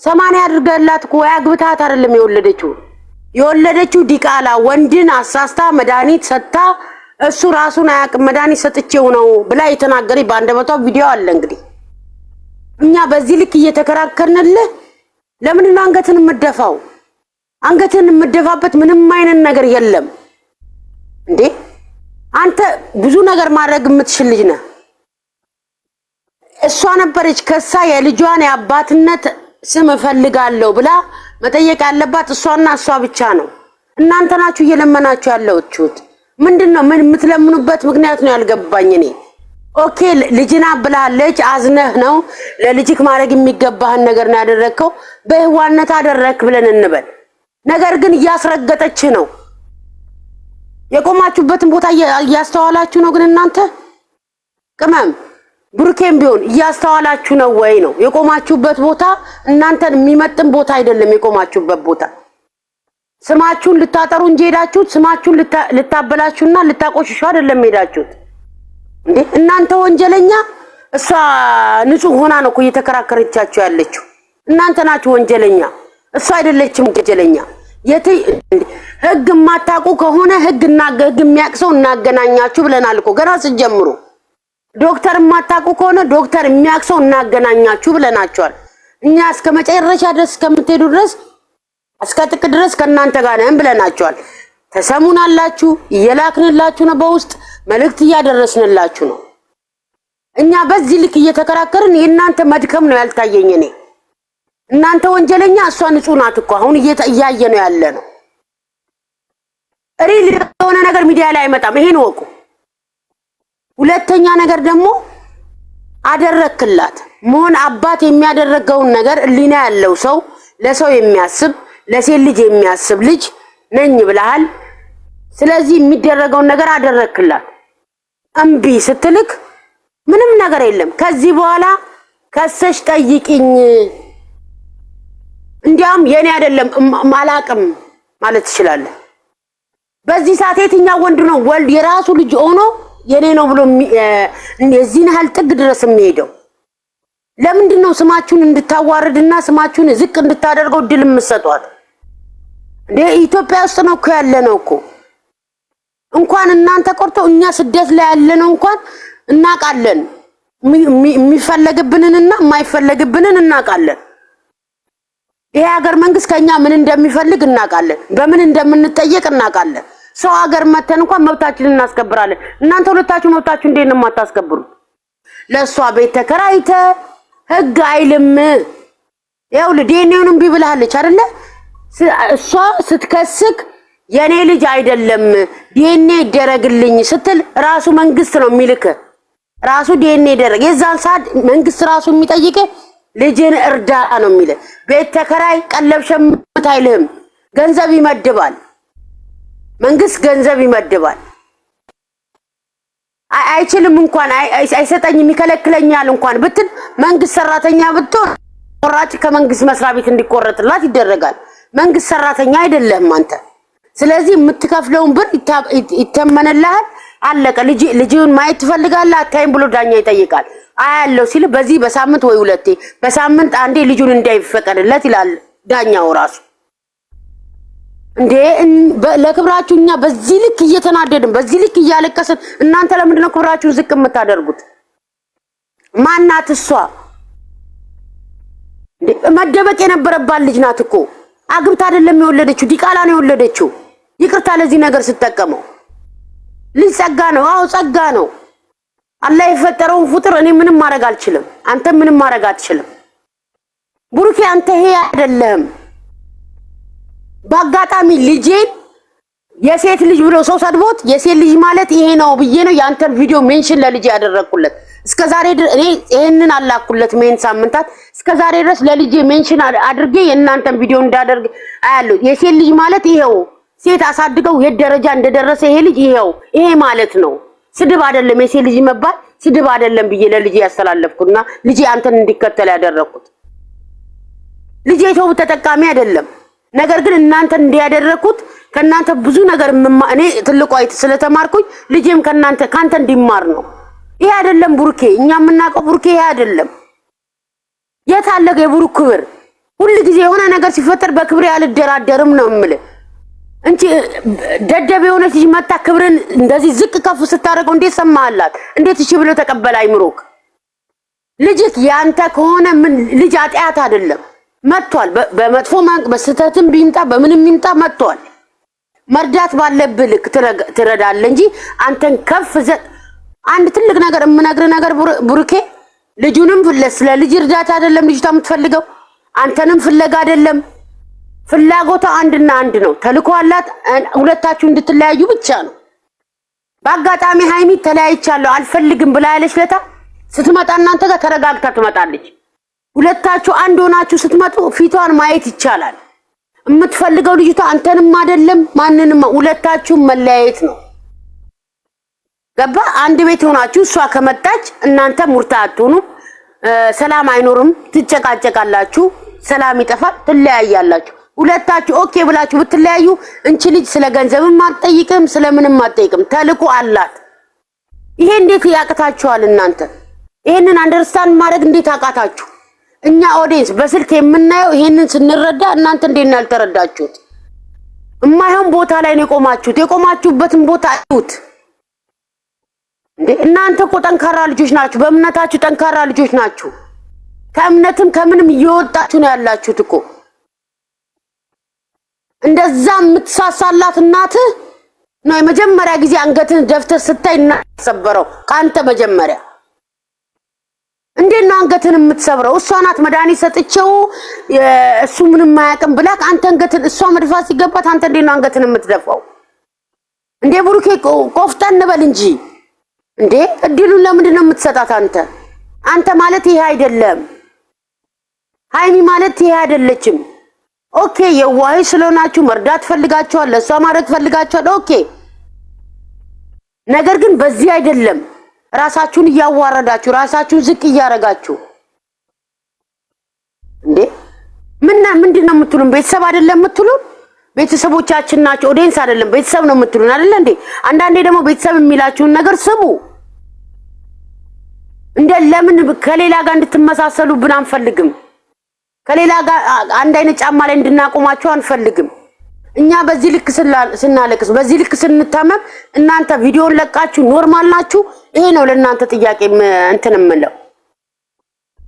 80 አድርገላት እኮ ያግብታት አይደለም የወለደችው ዲቃላ ወንድን አሳስታ መድኃኒት ሰጣ እሱ ራሱን አያውቅም መድኃኒት ሰጥቼው ነው ብላ የተናገረኝ በአንደበቷ ቪዲዮ አለ እንግዲህ እኛ በዚህ ልክ እየተከራከርንልህ ለምን ነው አንገትን የምትደፋው አንገትን የምትደፋበት ምንም አይነት ነገር የለም እንዴ አንተ ብዙ ነገር ማድረግ የምትችል ልጅ ነህ እሷ ነበረች ከሳ የልጇን ያባትነት ስም ፈልጋለሁ ብላ መጠየቅ ያለባት እሷና እሷ ብቻ ነው እናንተ ናችሁ እየለመናችሁ ያለውችሁት ምንድነው ምን የምትለምኑበት ምክንያት ነው ያልገባኝ እኔ ኦኬ ልጅና ብላለች አዝነህ ነው ለልጅክ ማድረግ የሚገባህን ነገር ነው ያደረከው በህዋነት አደረክ ብለን እንበል ነገር ግን ያስረገጠች ነው የቆማችሁበትን ቦታ ያስተዋላችሁ ነው ግን እናንተ ቅመም ብሩኬም ቢሆን ያስተዋላችሁ ነው ወይ ነው የቆማችሁበት ቦታ እናንተን የሚመጥን ቦታ አይደለም የቆማችሁበት ቦታ ስማችሁን ልታጠሩ እንጂ ሄዳችሁት ስማችሁን ልታበላሹና ልታቆሽሹ አይደለም ሄዳችሁት እንዴ እናንተ ወንጀለኛ እሷ ንጹህ ሆና ነው እኮ እየተከራከረቻችሁ ያለችው እናንተ ናችሁ ወንጀለኛ እሷ አይደለችም ወንጀለኛ ህግ ማታቁ ከሆነ ህግና ህግ የሚያቅሰው እናገናኛችሁ ብለናል እኮ ገና ሲጀምሩ ዶክተር ማታቁ ከሆነ ዶክተር የሚያቅሰው እናገናኛችሁ ብለናቸዋል እኛ እስከ መጨረሻ ድረስ ከምትሄዱ ድረስ እስከ ጥቅ ድረስ ከናንተ ጋር ነን ብለናቸዋል ተሰሙናላችሁ እየላክንላችሁ ነው በውስጥ መልእክት እያደረስንላችሁ ነው እኛ በዚህ ልክ እየተከራከርን የናንተ መድከም ነው ያልታየኝ እኔ እናንተ ወንጀለኛ እሷ ንጹህ ናት እኮ አሁን እያየ ነው ያለ ነው ሪል የሆነ ነገር ሚዲያ ላይ አይመጣም ይሄን ወቁ ሁለተኛ ነገር ደግሞ አደረክላት ሞን አባት የሚያደርገውን ነገር ሊና ያለው ሰው ለሰው የሚያስብ ለሴት ልጅ የሚያስብ ልጅ ነኝ ብለሃል ስለዚህ የሚደረገው ነገር አደረክላት እምቢ ስትልክ ምንም ነገር የለም ከዚህ በኋላ ከሰሽ ጠይቂኝ እንዲያም የኔ አይደለም ማላቅም ማለት ይችላል በዚህ ሰዓት የትኛው ወንድ ነው ወልድ የራሱ ልጅ ሆኖ የኔ ነው ብሎ እዚህን ያህል ጥግ ድረስ የሚሄደው ለምንድነው ስማችሁን እንድታዋርድና ስማችሁን ዝቅ እንድታደርገው ድል የምትሰጧት እንዴ ኢትዮጵያ ውስጥ ነው እኮ ያለ ነው እኮ እንኳን እናንተ ቆርጦ እኛ ስደት ላይ ያለ ነው እንኳን እናቃለን የሚፈልግብንንና የማይፈልግብንን እናቃለን ይሄ ሀገር መንግስት ከኛ ምን እንደሚፈልግ እናቃለን በምን እንደምንጠየቅ እናቃለን ሰው ሀገር መተን እንኳን መብታችንን እናስከብራለን እናንተ ሁለታችሁ መብታችሁ እንዴት ነው የማታስከብሩት ለሷ ቤት ተከራይተ ህግ አይልም ያው ለዲኤንኤውንም ቢብላለች አይደለ እሷ ስትከስክ የኔ ልጅ አይደለም ዲኤንኤ ይደረግልኝ ስትል ራሱ መንግስት ነው የሚልክ ራሱ ዲኤንኤ ይደረግ የዛን ሰዓት መንግስት ራሱ የሚጠይቅ ልጅን እርዳ ነው የሚል ቤት ተከራይ ቀለብ ሸምት አይልም ገንዘብ ይመድባል መንግስት ገንዘብ ይመድባል አይችልም እንኳን አይሰጠኝም ይከለክለኛል እንኳን ብትል መንግስት ሰራተኛ ብትሆን ቆራጭ ከመንግስት መስሪያ ቤት እንዲቆረጥላት ይደረጋል መንግስት ሰራተኛ አይደለም አንተ ስለዚህ የምትከፍለውን ብር ይተመነልሃል አለቀ ልጅውን ማየት ትፈልጋለህ አታይም ብሎ ዳኛ ይጠይቃል አያለው ሲል በዚህ በሳምንት ወይ ሁለቴ በሳምንት አንዴ ልጁን እንዳይፈቀድለት ይላል ዳኛው ራሱ እንዴ ለክብራችሁኛ በዚህ ልክ እየተናደድን በዚህ ልክ እያለቀስን እናንተ ለምንድን ነው ክብራችሁን ዝቅ የምታደርጉት ማናት እሷ መደበቅ የነበረባት ልጅ ናት እኮ አግብታ አይደለም የወለደችው ዲቃላ ነው የወለደችው ይቅርታ ለዚህ ነገር ስትጠቀመው ልጅ ጸጋ ነው አው ጸጋ ነው አላህ የፈጠረው ፍጡር እኔ ምንም ማድረግ አልችልም አንተ ምንም ማድረግ አትችልም ብሩኬ አንተ ይሄ አይደለም ባጋጣሚ ልጄን የሴት ልጅ ብሎ ሰው ሰድቦት የሴት ልጅ ማለት ይሄ ነው ብዬ ነው ያንተን ቪዲዮ ሜንሽን ለልጄ ያደረኩለት እስከዛሬ እኔ ይሄንን አላኩለት ሜን ሳምንታት እስከዛሬ ድረስ ለልጄ ሜንሽን አድርጌ የእናንተን ቪዲዮ እንዳደርግ አያለው የሴት ልጅ ማለት ይሄው ሴት አሳድገው የደረጃ እንደደረሰ ይሄ ልጅ ይሄው ይሄ ማለት ነው ስድብ አይደለም የሴት ልጅ መባል ስድብ አይደለም ብዬ ለልጄ ያስተላለፍኩና ልጄ አንተን እንዲከተል ያደረኩት ልጄ ተው ተጠቃሚ አይደለም ነገር ግን እናንተ እንዲያደረኩት ከናንተ ብዙ ነገር እኔ ትልቁ አይት ስለተማርኩኝ ልጄም ካንተ እንዲማር ነው ይሄ አይደለም ቡርኬ እኛ ምናቀው ቡርኬ ይሄ አይደለም የታለገ የቡሩክ ክብር ሁሉ ጊዜ የሆነ ነገር ሲፈጠር በክብሬ አልደራደርም ነው የምልህ እንጂ ደደብ የሆነች ልጅ መጣ ክብርን እንደዚህ ዝቅ ከፍ ስታደርገው እንዴት ሰማህላት? እንዴት እሺ ብሎ ተቀበል አይምሮክ? ልጅክ ያንተ ከሆነ ምን ልጅ አጥያት አይደለም መጥቷል። በመጥፎ በስተትም ቢምጣ በምንም ይምጣ መጥቷል። መርዳት ባለብህ ልክ ትረዳለህ እንጂ አንተን ከፍ አንድ ትልቅ ነገር የምነግርህ ነገር ቡሩኬ ልጁንም ስለ ልጅ እርዳታ አይደለም ልጅቷ የምትፈልገው አንተንም ፍለጋ አይደለም። ፍላጎቷ አንድና አንድ ነው። ተልኮ አላት ሁለታችሁ እንድትለያዩ ብቻ ነው። በአጋጣሚ ሃይሚ ተለያይቻለሁ አልፈልግም ብላ ያለች ለታ ስትመጣ እናንተ ጋር ተረጋግታ ትመጣለች። ሁለታችሁ አንድ ሆናችሁ ስትመጡ ፊቷን ማየት ይቻላል። የምትፈልገው ልጅቷ አንተንም አይደለም ማንንም ሁለታችሁ መለያየት ነው። ገባ? አንድ ቤት ሆናችሁ እሷ ከመጣች እናንተ ሙርታ አትሆኑ፣ ሰላም አይኖርም፣ ትጨቃጨቃላችሁ፣ ሰላም ይጠፋል፣ ትለያያላችሁ። ሁለታችሁ ኦኬ ብላችሁ ብትለያዩ እንቺ ልጅ ስለ ገንዘብም አትጠይቅም ስለምንም አትጠይቅም። ተልኮ አላት። ይሄ እንዴት ያቅታችኋል እናንተ? ይሄንን አንደርስታንድ ማድረግ እንዴት አቃታችሁ? እኛ ኦዲየንስ በስልክ የምናየው ይሄንን ስንረዳ እናንተ እንዴት ነው ያልተረዳችሁት? የማይሆን ቦታ ላይ ነው የቆማችሁት። የቆማችሁበትን ቦታ አይሁት እንዴ! እናንተ እኮ ጠንካራ ልጆች ናችሁ። በእምነታችሁ ጠንካራ ልጆች ናችሁ። ከእምነትም ከምንም እየወጣችሁ ነው ያላችሁት እኮ። እንደዛ የምትሳሳላት እናትህ ነው የመጀመሪያ ጊዜ አንገትን ደፍተህ ስታይ እናሰበረው ካንተ መጀመሪያ። እንዴት ነው አንገትን የምትሰብረው? እሷ ናት መድኃኒት ሰጥቼው እሱ ምንም ማያውቅም ብላክ አንተ አንገትን እሷ መድፋት ሲገባት አንተ እንዴት ነው አንገትን የምትደፋው? እንዴ ቡሩኬ ቆፍጠን በል እንጂ እንዴ! እድሉን ለምንድን ነው የምትሰጣት አንተ? አንተ ማለት ይሄ አይደለም። ሃይሚ ማለት ይሄ አይደለችም። ኦኬ የዋህ ስለሆናችሁ መርዳት ፈልጋችኋል፣ ለሷ ማድረግ ፈልጋችኋል። ኦኬ ነገር ግን በዚህ አይደለም። ራሳችሁን እያዋረዳችሁ ራሳችሁን ዝቅ እያረጋችሁ እንዴ! ምንድነው የምትሉን? ቤተሰብ አይደለም የምትሉን? ቤተሰቦቻችን ናቸው። ኦዲየንስ አይደለም ቤተሰብ ነው የምትሉን አይደል እንዴ? አንዳንዴ ደግሞ ቤተሰብ የሚላችሁን ነገር ስሙ። እንደ ለምን ከሌላ ጋር እንድትመሳሰሉብን አንፈልግም። ከሌላ ጋር አንድ አይነት ጫማ ላይ እንድናቆማችሁ አንፈልግም። እኛ በዚህ ልክ ስናለቅስ በዚህ ልክ ስንታመም እናንተ ቪዲዮን ለቃችሁ ኖርማል ናችሁ። ይሄ ነው ለእናንተ ጥያቄ እንትን የምለው።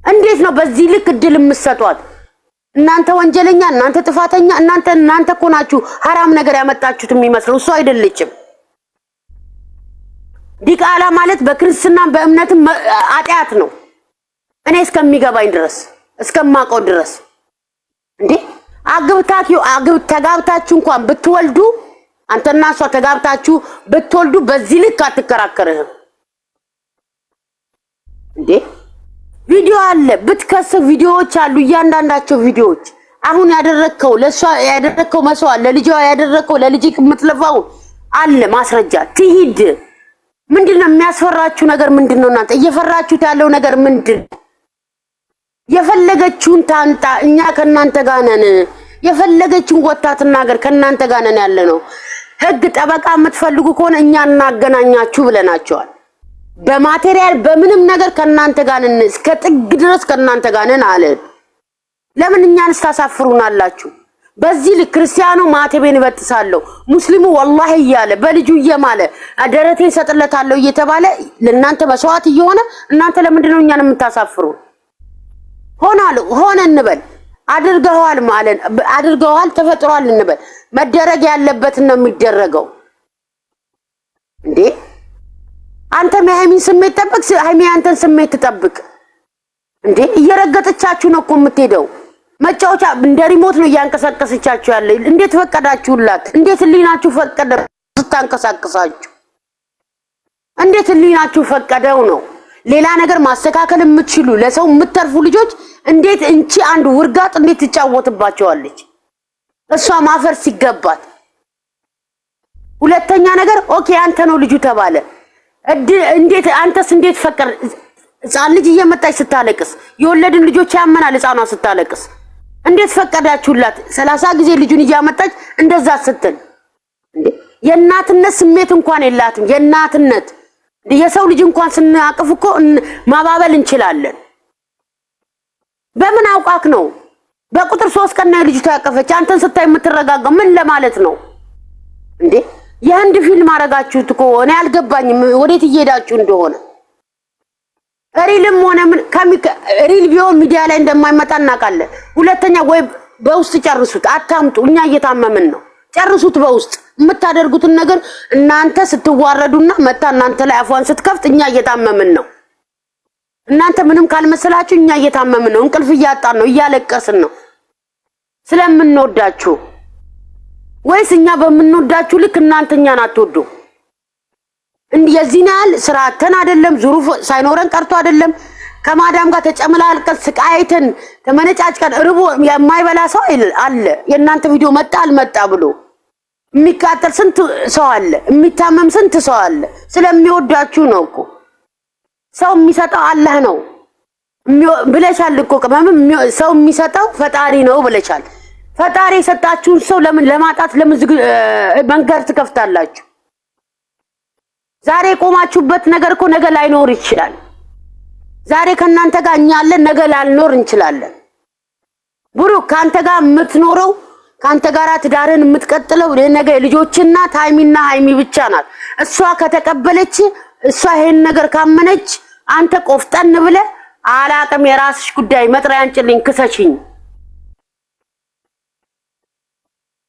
እንዴት ነው በዚህ ልክ እድል የምትሰጧት? እናንተ ወንጀለኛ፣ እናንተ ጥፋተኛ፣ እናንተ እኮ ናችሁ ሐራም ነገር ያመጣችሁት የሚመስለው። እሱ አይደለችም። ዲቃላ ማለት በክርስትና በእምነትም አጥያት ነው። እኔ እስከሚገባኝ ድረስ እስከማውቀው ድረስ እንዴ ተጋብታችሁ እንኳን ብትወልዱ አንተና እሷ ተጋብታችሁ ብትወልዱ በዚህ ልክ አትከራከርህም እንዴ? ቪዲዮ አለ ብትከስ ቪዲዮዎች አሉ። እያንዳንዳቸው ቪዲዮዎች አሁን ያደረከው ለሷ ያደረከው መስዋዕት ለልጇ ያደረከው ለልጅክ የምትለፋው አለ ማስረጃ። ትሂድ። ምንድነው የሚያስፈራችሁ ነገር ምንድነው? እናንተ እየፈራችሁት ያለው ነገር ምንድነው? የፈለገችውን ታንጣ፣ እኛ ከናንተ ጋር ነን። የፈለገችውን ወጣትና ሀገር ከናንተ ጋር ነን ያለ ነው። ህግ ጠበቃ የምትፈልጉ ከሆነ እኛ እናገናኛችሁ ብለናቸዋል። በማቴሪያል በምንም ነገር ከናንተ ጋር ነን፣ እስከ ጥግ ድረስ ከናንተ ጋር ነን አለን። ለምን እኛንስ ታሳፍሩናላችሁ? በዚህ ለክርስቲያኑ ማተቤን እበጥሳለሁ ሙስሊሙ ወላሂ እያለ በልጁ እየማለ ደረቴን ሰጥለታለሁ እየተባለ ለእናንተ መስዋዕት እየሆነ እናንተ ለምንድን ነው እኛን የምታሳፍሩ? ሆነ እንበል አድርገዋል ማለት አድርገዋል ተፈጥሯል እንበል። መደረግ ያለበት ነው የሚደረገው እንዴ። አንተ የሃይሚን ስሜት ጠብቅ፣ ሃይሚ አንተን ስሜት ትጠብቅ እንዴ። እየረገጠቻችሁ ነው እኮ የምትሄደው። መጫወቻ እንደ ሪሞት ነው እያንቀሳቀሰቻችሁ ያለ። እንዴት ፈቀዳችሁላት? እንዴት ህሊናችሁ ፈቀደ ስታንቀሳቀሳችሁ? እንዴት ህሊናችሁ ፈቀደው ነው? ሌላ ነገር ማስተካከል የምትችሉ ለሰው የምትተርፉ ልጆች እንዴት እንቺ አንድ ውርጋጥ እንዴት ትጫወትባቸዋለች? እሷ ማፈር ሲገባት። ሁለተኛ ነገር ኦኬ አንተ ነው ልጁ ተባለ። እንዴት አንተስ እንዴት ፈቀር? ህፃን ልጅ እየመጣች ስታለቅስ የወለድን ልጆች ያመናል። ህፃኗ ስታለቅስ እንዴት ፈቀዳችሁላት? 30 ጊዜ ልጁን እያመጣች እንደዛ ስትል እንዴ! የእናትነት ስሜት እንኳን የላትም። የእናትነት የሰው ልጅ እንኳን ስናቅፍ እኮ ማባበል እንችላለን። በምን አውቃክ ነው? በቁጥር 3 ቀን ነው ልጅቷ ያቀፈች። አንተን ስታይ የምትረጋጋው ምን ለማለት ነው እንዴ? የህንድ ፊልም አረጋችሁት እኮ እኔ አልገባኝም ወዴት እየሄዳችሁ እንደሆነ። ሪልም ሆነ ምን ሪል ቢሆን ሚዲያ ላይ እንደማይመጣ እናውቃለን። ሁለተኛ ወይ በውስጥ ጨርሱት፣ አታምጡ። እኛ እየታመምን ነው። ጨርሱት በውስጥ የምታደርጉትን ነገር። እናንተ ስትዋረዱና መታ እናንተ ላይ አፏን ስትከፍት እኛ እየታመምን ነው። እናንተ ምንም ካልመሰላችሁ እኛ እየታመምን ነው። እንቅልፍ እያጣን ነው፣ እያለቀስን ነው ስለምንወዳችሁ። ወይስ እኛ በምንወዳችሁ ልክ እናንተ እኛን አትወዱ? የዚህን ያህል ስራተን አይደለም፣ ዙሩፍ ሳይኖረን ቀርቶ አይደለም። ከማዳም ጋር ተጨመላልቀን ስቃይተን ተመነጫጭቀን ርቦ የማይበላ ሰው አለ። የእናንተ ቪዲዮ መጣ አልመጣ ብሎ የሚቃጠል ስንት ሰው አለ፣ የሚታመም ስንት ሰው አለ። ስለሚወዳችሁ ነው እኮ። ሰው የሚሰጠው አላህ ነው ብለሻል እኮ። ቅመም ሰው የሚሰጠው ፈጣሪ ነው ብለሻል። ፈጣሪ የሰጣችሁን ሰው ለምን ለማጣት ለምን መንገድ ትከፍታላችሁ? ዛሬ ቆማችሁበት ነገር እኮ ነገ ላይኖር ይችላል። ዛሬ ከናንተ ጋር እኛ አለን፣ ነገ ላልኖር እንችላለን። ብሩክ ካንተ ጋር የምትኖረው ካንተ ጋር ትዳርን የምትቀጥለው ነገ ልጆችና ታይሚና ሃይሚ ብቻ ናት። እሷ ከተቀበለች እሷ ይሄን ነገር ካመነች አንተ ቆፍጠን ብለህ አላቅም የራስሽ ጉዳይ መጥሪያ አንጭልኝ ክሰሽኝ።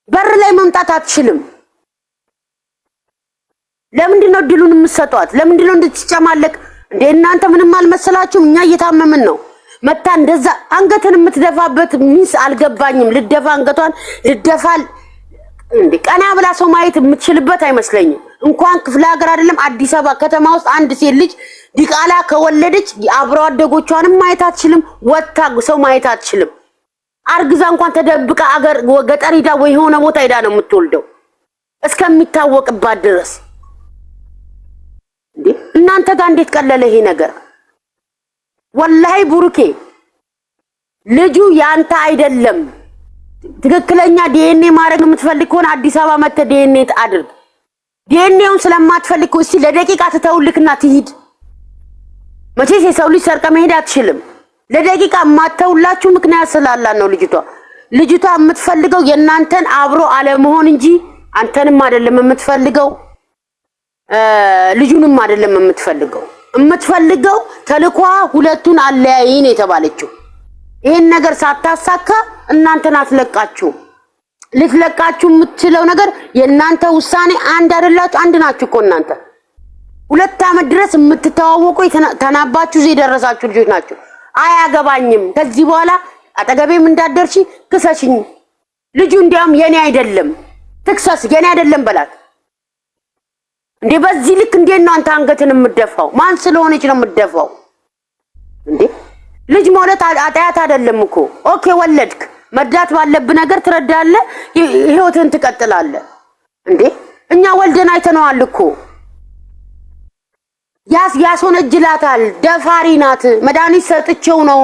በር ላይ መምጣት አትችልም። ለምንድን ነው ድሉን የምትሰጧት? ለምንድን ነው እንድትጨማለቅ እንደ እናንተ ምንም አልመሰላችሁም? እኛ እየታመምን ነው። መታ እንደዛ አንገትን የምትደፋበት ሚስ አልገባኝም። ልደፋ አንገቷን ልደፋል እንዴ? ቀና ብላ ሰው ማየት የምትችልበት አይመስለኝም። እንኳን ክፍለ ሀገር አይደለም አዲስ አበባ ከተማ ውስጥ አንድ ሴት ልጅ ዲቃላ ከወለደች አብሮ አደጎቿንም ማየት አትችልም። ወጣ ሰው ማየት አትችልም። አርግዛ እንኳን ተደብቃ አገር ገጠር ሄዳ ወይ ሆነ ቦታ ሄዳ ነው የምትወልደው እስከሚታወቅባት ድረስ። እንዴ እናንተ ጋር እንዴት ቀለለ ይሄ ነገር? ወላሂ ቡሩኬ ልጁ ያንተ አይደለም። ትክክለኛ ዲኤንኤ ማድረግ የምትፈልግ ከሆነ አዲስ አበባ መጥተህ ዲኤንኤ አድርግ። ዲኤንኤውን ስለማትፈልግ እስቲ ለደቂቃ ትተውልክና ትሂድ። መቼስ የሰው ልጅ ሰርቀ መሄድ አትችልም። ለደቂቃ ማተውላችሁ ምክንያት ስላላት ነው። ልጅቷ የምትፈልገው የእናንተን አብሮ አለመሆን እንጂ አንተንም አይደለም የምትፈልገው፣ ልጁንም አይደለም የምትፈልገው ተልኳ ሁለቱን አለያይን የተባለችው። ይሄን ነገር ሳታሳካ እናንተን አትለቃችሁ። ልትለቃችሁ የምትችለው ነገር የእናንተ ውሳኔ አንድ አይደላችሁ። አንድ ናችሁ እኮ እናንተ 2 ዓመት ድረስ የምትተዋወቁ ተናባችሁ እዚህ የደረሳችሁ ልጆች ናችሁ። አያገባኝም ከዚህ በኋላ አጠገቤም እንዳደርሺ ክሰሽኝ። ልጁ እንዲያውም የኔ አይደለም ትክሰስ፣ የኔ አይደለም በላት እንዴ። በዚህ ልክ እንዴት ነው አንተ አንገትን የምትደፋው? ማን ስለሆነች ነው የምትደፋው እንዴ? ልጅ ማለት አጣያት አይደለም እኮ። ኦኬ ወለድክ፣ መዳት ባለብህ ነገር ትረዳለህ፣ ህይወትን ትቀጥላለህ እንዴ። እኛ ወልደን አይተነዋል እኮ። ያስወነጅላታል። ደፋሪ ናት። መድኃኒት ሰጥቼው ነው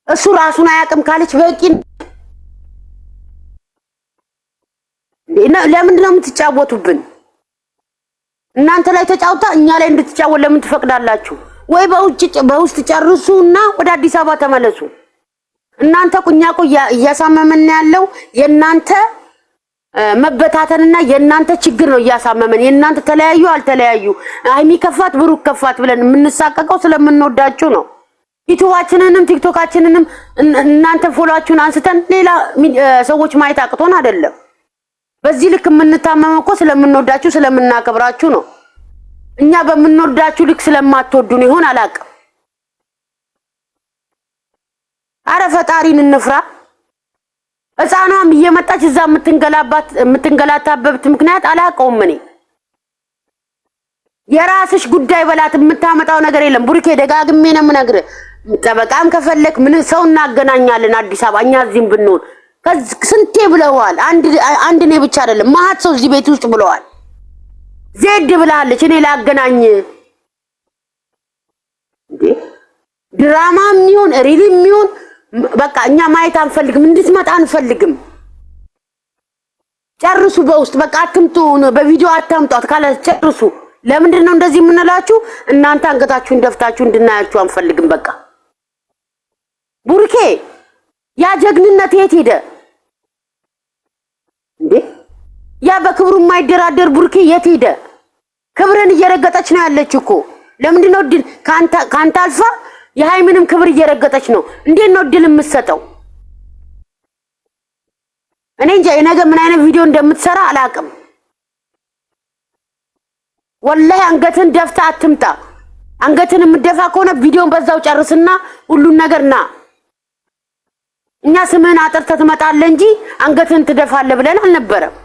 እሱ ራሱን አያውቅም ካለች በቂ። ለምንድን ነው የምትጫወቱብን? እናንተ ላይ ተጫውታ እኛ ላይ እንድትጫወት ለምን ትፈቅዳላችሁ? ወይ በውስጥ ጨርሱና ወደ አዲስ አበባ ተመለሱ። እናንተ ቁኛቆ እያሳመመን ያለው የእናንተ መበታተንና የእናንተ ችግር ነው እያሳመመን። የእናንተ ተለያዩ አልተለያዩ ሃይሚ ከፋት ብሩክ ከፋት ብለን የምንሳቀቀው ስለምንወዳችሁ ነው። ዩቲዩባችንንም ቲክቶካችንንም እናንተ ፎሎዋችሁን አንስተን ሌላ ሰዎች ማየት አቅቶን አይደለም። በዚህ ልክ የምንታመመው እኮ ስለምንወዳችሁ ስለምናከብራችሁ ነው። እኛ በምንወዳችሁ ልክ ስለማትወዱን ይሆን አላውቅም። አረ ፈጣሪን እንፍራ። ህፃኗም እየመጣች እዛ የምትንገላታበት ምክንያት አላውቀውም እኔ። የራስሽ ጉዳይ በላት። የምታመጣው ነገር የለም። ቡርኬ ደጋግሜ ነው የምነግርህ። ጠበቃም ከፈለክ ምን ሰው እናገናኛለን አዲስ አበባ። እኛ እዚህም ብንሆን ስንቴ ብለዋል። አንድ እኔ ብቻ አይደለም ማህት ሰው እዚህ ቤት ውስጥ ብለዋል። ዜድ ብላለች እኔ ላገናኝ እንዴ። ድራማም ይሁን ሪልም ይሁን በቃ እኛ ማየት አንፈልግም፣ እንድትመጣ አንፈልግም። ጨርሱ በውስጥ በቃ አትምጡ፣ በቪዲዮ አታምጧት ካለ ጨርሱ። ለምንድን ነው እንደዚህ የምንላችሁ? እናንተ አንገታችሁን ደፍታችሁ እንድናያችሁ አንፈልግም። በቃ ቡርኬ ያ ጀግንነት የት ሄደ እንዴ? ያ በክብሩ የማይደራደር ቡርኬ የት ሄደ? ክብርን እየረገጠች ነው ያለች እኮ። ለምንድን ነው ድል ካንተ አልፋ የሃይምንም ክብር እየረገጠች ነው? እንዴት ነው ድል የምትሰጠው? እኔ እንጃ የነገ ምን አይነት ቪዲዮ እንደምትሰራ አላውቅም። ወላሂ አንገትን ደፍታ አትምጣ። አንገትን የምትደፋ ከሆነ ቪዲዮን በዛው ጨርስና ሁሉን ነገር ና እኛ ስምህን አጥርተህ ትመጣለህ እንጂ አንገትን ትደፋለህ ብለን አልነበረም።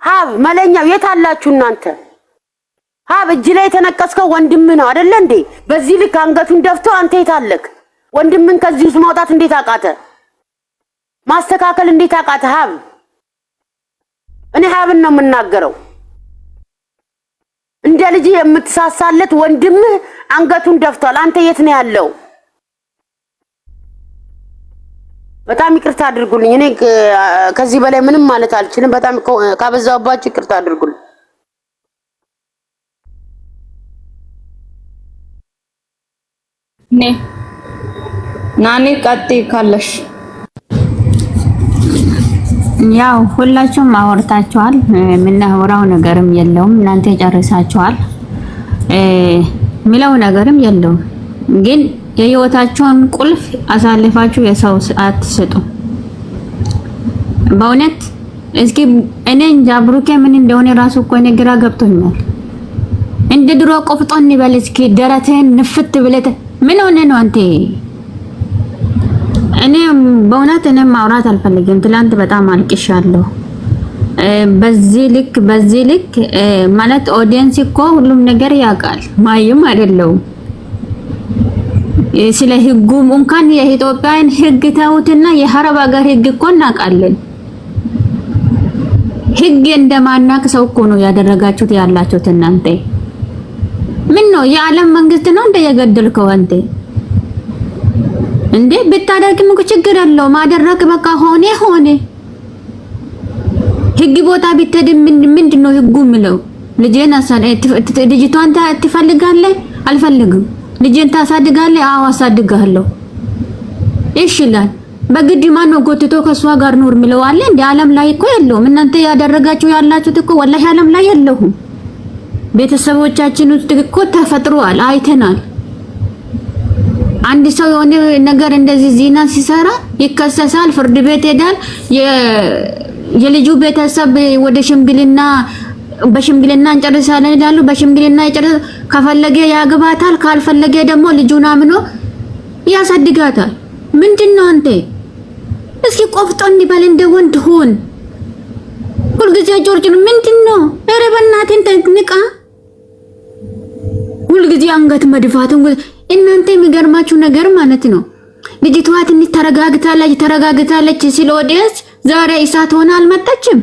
ሀብ መለኛው የት አላችሁ እናንተ? ሀብ እጅ ላይ የተነቀስከው ወንድምህ ነው አይደለ እንዴ? በዚህ ልክ አንገቱን ደፍቶ አንተ የት አለክ? ወንድምን ከዚህ ውስጥ ማውጣት እንዴት አቃተ? ማስተካከል እንዴት አቃተ? ሀብ እኔ ሀብን ነው የምናገረው። እንደ ልጅ የምትሳሳለት ወንድምህ አንገቱን ደፍቷል። አንተ የት ነው ያለው? በጣም ይቅርታ አድርጉልኝ። እኔ ከዚህ በላይ ምንም ማለት አልችልም። በጣም ካበዛውባችሁ ይቅርታ አድርጉልኝ። ናኒ ቀጥይ ካለሽ። ያው ሁላችሁም አወርታችኋል። የምናወራው ነገርም የለውም። እናንተ ጨርሳችኋል። ሚለው ነገርም የለውም። ግን የህይወታችሁን ቁልፍ አሳልፋችሁ የሰው አትስጡ። በእውነት እስኪ እኔ እንጃ ብሩኬ ምን እንደሆነ ራሱ እኮ እኔ ግራ ገብቶኛል። እንደ ድሮ ቆፍጦን ይበል እስኪ ደረትህን ንፍት ብለህ ምን ሆነ ነው አንተ? እኔ በእውነት እኔ ማውራት አልፈልግም። ትላንት በጣም አልቅሻለሁ። በዚህ ልክ ማለት ኦዲየንስ እኮ ሁሉም ነገር ያውቃል። ማይም አይደለም። ስለ ህጉም እንኳን የኢትዮጵያን ህግ ተውትና የሐረብ ሀገር ህግ እኮ እናውቃለን። ህግ እንደማናቅ ሰው እኮ ነው ያደረጋችሁት ያላችሁት እናንተ። ምን ነው የዓለም መንግስት ነው እንደ የገደልከው አንተ? እንዴ ብታደርግም እኮ ችግር የለው። ማደረግ በቃ ሆነ። ህግ ቦታ ቢትሄድ ምንድነው ህጉ የሚለው? ልጄን ልጅቷን ትፈልጋለህ? አልፈልግም። ልጄን ታሳድጋለህ? አዎ አሳድጋለሁ። እሺ ይላል። በግድ ማን ነው ጎትቶ ከሷ ጋር ኑር የሚለው አለ እንዴ? ዓለም ላይ እኮ የለውም። እናንተ ያደረጋችሁ ያላችሁት እኮ ወላሂ ዓለም ላይ የለውም። ቤተሰቦቻችን ውስጥ እኮ ተፈጥሯል፣ አይተናል። አንድ ሰው የሆነ ነገር እንደዚህ ዚና ሲሰራ ይከሰሳል፣ ፍርድ ቤት ሄዳል። የልጁ ቤተሰብ ወደ ሽምግልና በሽምግልና እንጨርሳለን ይላሉ። በሽምግልና ይጨርስ ከፈለገ ያግባታል፣ ካልፈለገ ደግሞ ልጁን አምኖ ያሳድጋታል። ምንድነው አንተ? እስኪ ቆፍጦን ይበል እንደ ወንድ ሁን። ሁልጊዜ ጆርጅ ምንድነው? ኧረ በእናትህ ተንቃ። ሁልጊዜ አንገት መድፋቱን እናንተ የሚገርማችሁ ነገር ማለት ነው። ልጅቷ ትንሽ ተረጋግታለች ሲል ኦዲየንስ ዛሬ እሳት ሆና አልመጣችም።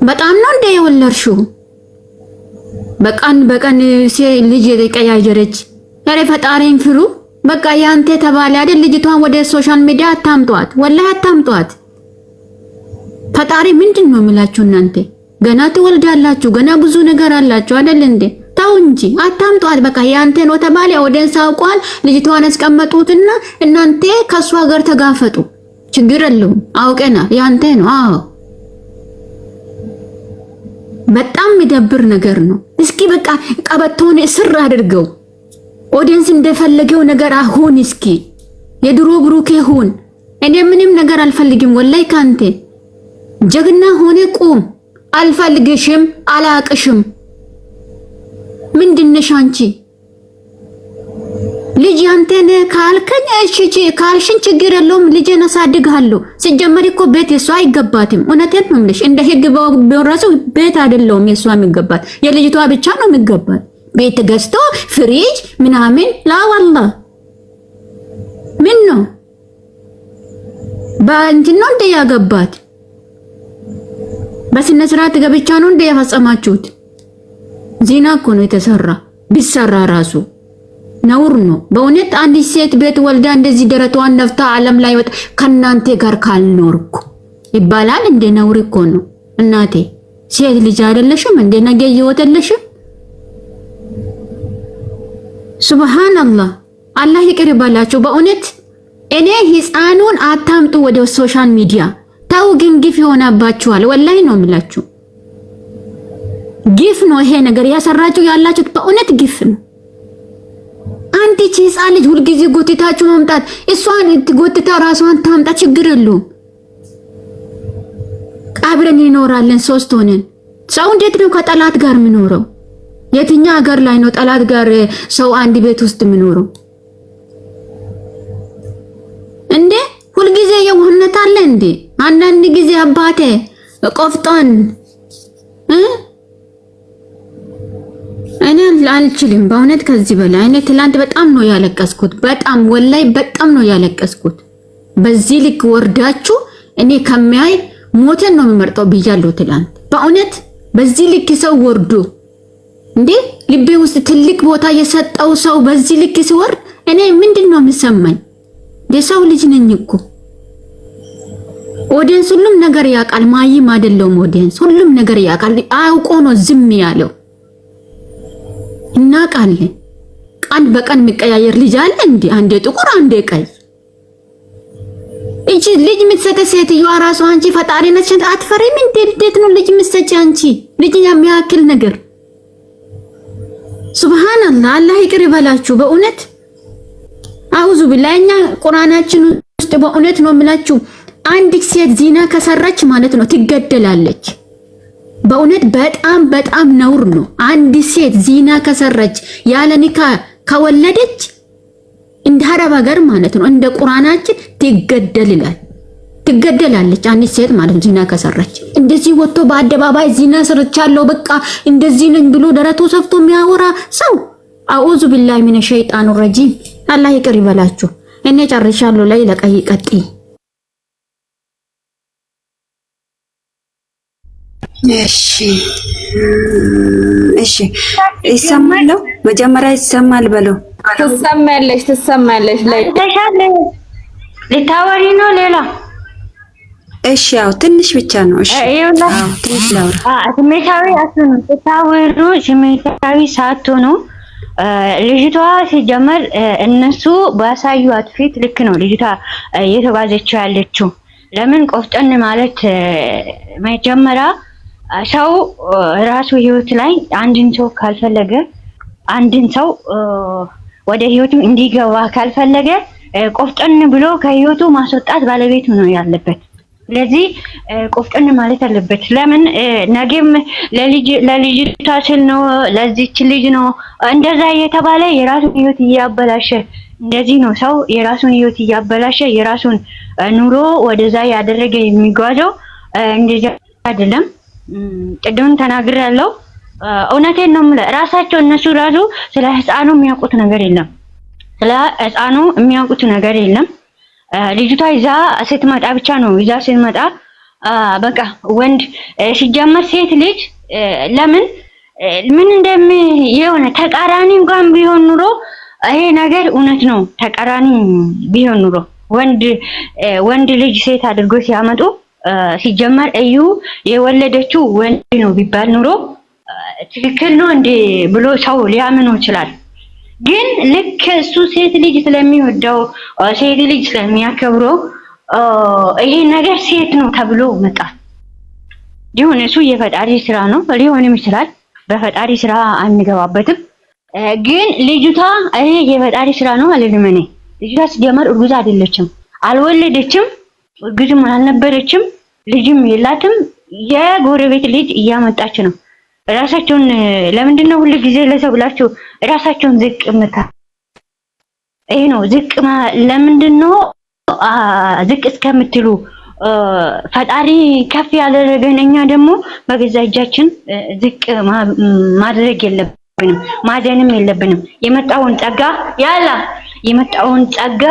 በጣም ነው እንደ የወለድሽው በቀን ልጅ የቀያየረች። ኧረ ፈጣሪን ፍሩ። በቃ ያንተ ተባለ አይደል? ልጅቷን ወደ ሶሻል ሚዲያ አታምጧት፣ ወላሂ አታምጧት። ፈጣሪ ምንድነው የሚላችሁ እናንተ? ገና ትወልዳላችሁ፣ ገና ብዙ ነገር አላችሁ አይደል እንዴ? ታው እንጂ አታምጧት። በቃ ያንተ ነው ተባለ። ኦዲየንስ አውቋል። ልጅቷን አስቀመጡትና እናንተ ከሷ ጋር ተጋፈጡ። ችግር የለውም፣ አውቀናል። ያንተ ነው። አዎ በጣም የሚደብር ነገር ነው። እስኪ በቃ ቀበቶን እስር አድርገው። ኦዲየንስ እንደፈለገው ነገር አሁን እስኪ የድሮ ብሩኬ ሁን። እኔ ምንም ነገር አልፈልግም ወላይ ካንተ። ጀግና ሆነ ቁም። አልፈልግሽም፣ አላቅሽም። ምንድነሽ አንቺ? ልጅ አንተን ካልከኝ እሺ ካልሽን ችግር የለውም። ልጄን አሳድጋለሁ። ሲጀመር እኮ ቤት የሷ አይገባትም። እውነቴን ነው የምልሽ። እንደ ህግ ቢወራሱ ቤት አይደለም የሷ የሚገባት፣ የልጅቷ ብቻ ነው የሚገባት። ቤት ገዝቶ ፍሪጅ ምናምን ላዋላ ምን ነው በእንትን ነው እንደ ያገባት? በስነ ስርዓት ገብቻ ነው እንደ ያፈጸማችሁት? ዚና እኮ ነው የተሰራ። ቢሰራ ራሱ ነውር ነው በእውነት። አንድ ሴት ቤት ወልዳ እንደዚህ ደረቷን ነፍታ ዓለም ላይ ወጣ ከናንተ ጋር ካልኖርኩ ይባላል እንደ ነውር እኮ ነው። እናቴ ሴት ልጅ አይደለሽም እንደ ነገ ይወተለሽም? ሱብሃንአላህ። አላህ ይቅር ይበላችሁ በእውነት። እኔ ህፃኑን አታምጡ ወደ ሶሻል ሚዲያ ታው፣ ግን ግፍ ይሆናባችኋል። ወላሂ ነው የምላችሁ፣ ግፍ ነው ይሄ ነገር ያሰራችሁ ያላችሁት፣ በእውነት ግፍ ነው። አንድ ህፃን ልጅ ሁልጊዜ ጎትታችሁ ማምጣት፣ እሷን ጎትታ ራሷን ታምጣ፣ ችግር የለውም። አብረን እንኖራለን ሶስት ሆነን። ሰው እንዴት ነው ከጠላት ጋር የሚኖረው? የትኛው ሀገር ላይ ነው ጠላት ጋር ሰው አንድ ቤት ውስጥ የሚኖረው እንዴ? ሁልጊዜ የዋህነት አለ እንዴ? አንዳንድ ጊዜ አባቴ ቆፍጣን እኔ አልችልም በእውነት ከዚህ በላይ። እኔ ትላንት በጣም ነው ያለቀስኩት፣ በጣም ወላይ በጣም ነው ያለቀስኩት። በዚህ ልክ ወርዳችሁ እኔ ከሚያይ ሞተን ነው የምመርጠው ብያለሁ ትላንት። በእውነት በዚህ ልክ ሰው ወርዶ እንዴ ልቤ ውስጥ ትልቅ ቦታ የሰጠው ሰው በዚህ ልክ ሲወርድ እኔ ምንድነው የሚሰማኝ? የሰው ልጅ ነኝ እኮ። ኦዲየንስ ሁሉም ነገር ያውቃል፣ ማይም አይደለም። ኦዲየንስ ሁሉም ነገር ያውቃል። አውቆ ነው ዝም ያለው። እናውቃለን። ቀን በቀን የሚቀያየር ልጅ አለ እንዴ? አንዴ ጥቁር አንዴ ቀይ። እቺ ልጅ የምትሰጥ ሴትዮዋ ራሱ አንቺ ፈጣሪ ነሽ አትፈሪም እንዴ? እንዴት ነው ልጅ የምትሰጪ አንቺ? ልጅ የሚያክል ነገር ሱብሃንአላህ። አላህ ይቅር ይበላችሁ በእውነት አውዙ ቢላሂ። ቁርአናችን ውስጥ በእውነት ነው የምላችሁ አንድ ሴት ዚና ከሰራች ማለት ነው ትገደላለች። በእውነት በጣም በጣም ነውር ነው። አንድ ሴት ዚና ከሰራች ያለ ኒካ ከወለደች እንደ አረብ ሀገር ማለት ነው እንደ ቁርአናችን ትገደላለች። አንድ ሴት ማለት ዚና ከሰራች እንደዚህ ወጥቶ በአደባባይ ዚና ሰርቻለሁ በቃ እንደዚህ ነኝ ብሎ ደረቱ ሰፍቶ የሚያወራ ሰው አዑዙ ቢላሂ ሚነ ሸይጣኑ ረጂም። አላህ ይቅር ይበላችሁ። እኔ ጨርሻለሁ። ላይ ለቀይ ቀጥይ። እሺ ይሰማል። መጀመሪያ ይሰማል በለው። ትሰማለሽ ላይ ተሻለ ልታወሪ ነው ሌላ። እሺ ያው ትንሽ ብቻ ነው። እሺ ትንሽ ላውራ። ስሜታዊ አትሁኑ። ስታወሩ ስሜታዊ ሳትሆኑ ልጅቷ ሲጀመር እነሱ ባሳዩት ፊት ልክ ነው ልጅቷ እየተጓዘችው ያለችው። ለምን ቆፍጠን ማለት መጀመሪያ ሰው ራሱ ህይወት ላይ አንድን ሰው ካልፈለገ አንድን ሰው ወደ ህይወቱ እንዲገባ ካልፈለገ ቆፍጠን ብሎ ከህይወቱ ማስወጣት ባለቤቱ ነው ያለበት። ስለዚህ ቆፍጠን ማለት አለበት። ለምን ነገም ለልጅቷ ስል ነው ለዚች ልጅ ነው እንደዛ እየተባለ የራሱን ህይወት እያበላሸ እንደዚህ ነው ሰው የራሱን ህይወት እያበላሸ የራሱን ኑሮ ወደዛ ያደረገ የሚጓዘው እንደዛ አይደለም። ቅድም ተናግሬያለሁ። እውነቴን ነው የምልህ። ራሳቸው እነሱ ራሱ ስለ ህፃኑ የሚያውቁት ነገር የለም። ስለ ህፃኑ የሚያውቁት ነገር የለም። ልጅቷ ይዛ ስትመጣ ብቻ ነው ይዛ ስትመጣ በቃ ወንድ ሲጀመር ሴት ልጅ ለምን ምን የሆነ ተቃራኒ እንኳን ቢሆን ኑሮ ይሄ ነገር እውነት ነው። ተቃራኒ ቢሆን ኑሮ ወንድ ልጅ ሴት አድርጎ ሲያመጡ ሲጀመር እዩ የወለደችው ወንድ ነው ቢባል ኑሮ ትክክል ነው እንዴ ብሎ ሰው ሊያምነው ይችላል። ግን ልክ እሱ ሴት ልጅ ስለሚወደው ሴት ልጅ ስለሚያከብረው ይሄ ነገር ሴት ነው ተብሎ መጣ። ሊሆን እሱ የፈጣሪ ስራ ነው ሊሆንም ይችላል። በፈጣሪ ስራ አንገባበትም። ግን ልጅቷ ይሄ የፈጣሪ ስራ ነው አልልም እኔ። ልጅቷ ሲጀመር እርጉዝ አይደለችም፣ አልወለደችም፣ እርጉዝም አልነበረችም፣ ልጅም የላትም። የጎረቤት ልጅ እያመጣች ነው። ራሳቸውን ለምንድን ነው ሁሉ ጊዜ ለሰው ብላችሁ ራሳቸውን ዝቅ ምታ? ይሄ ነው ዝቅ ለምንድን ነው ዝቅ እስከምትሉ? ፈጣሪ ከፍ ያደረገን እኛ ደግሞ በገዛ እጃችን ዝቅ ማድረግ የለብንም፣ ማዘንም የለብንም። የመጣውን ጸጋ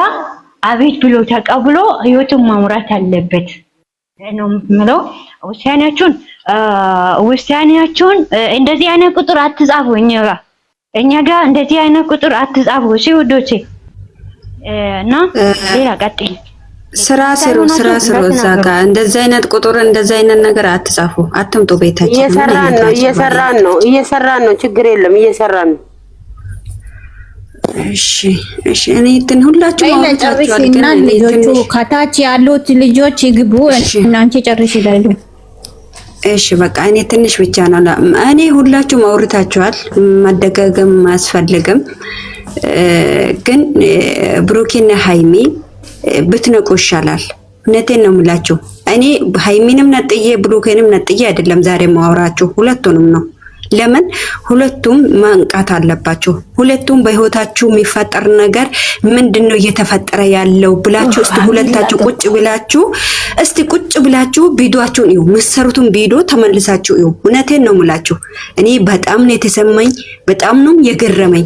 አቤት ብሎ ተቀብሎ ህይወቱን ማምራት አለበት ነው የምለው። ውሳኔያችሁን እንደዚህ አይነት ቁጥር አትጻፉ። እኛ ጋር እንደዚህ አይነት ቁጥር አትጻፉ ሲውዶቼ። እና ሌላ ቀጥይ። ስራ ስሩ እዛ ጋር እንደዚህ አይነት ቁጥር እንደዚህ አይነት ነገር አትጻፉ፣ አትምጡ ቤታችን። እየሰራን ነው። ችግር የለም እየሰራን ነው። እሺ እኔ እንትን ሁላችሁ ጨርሽና ልጆቹ ከታች ያሉት ልጆች ይግቡ እናንቺ ጨርሽ ይላሉ። እሺ በቃ እኔ ትንሽ ብቻ ነው። እኔ ሁላችሁም አውርታችኋል፣ መደጋገም አያስፈልግም። ግን ብሩኬና ሃይሚ ብትነቁ ይሻላል። እውነቴን ነው የምላችሁ። እኔ ሃይሚንም ነጥዬ ብሩኬንም ነጥዬ አይደለም ዛሬ ማወራችሁ፣ ሁለቱንም ነው። ለምን ሁለቱም ማንቃት አለባችሁ። ሁለቱም በህይወታችሁ የሚፈጠር ነገር ምንድነው እየተፈጠረ ያለው ብላችሁ እስቲ ሁለታችሁ ቁጭ ብላችሁ ቪዲዮአችሁን እዩ። መሰሩቱን ቪዲዮ ተመልሳችሁ እዩ። እውነቴን ነው የምላችሁ። እኔ በጣም ነው የተሰማኝ፣ በጣም ነው የገረመኝ።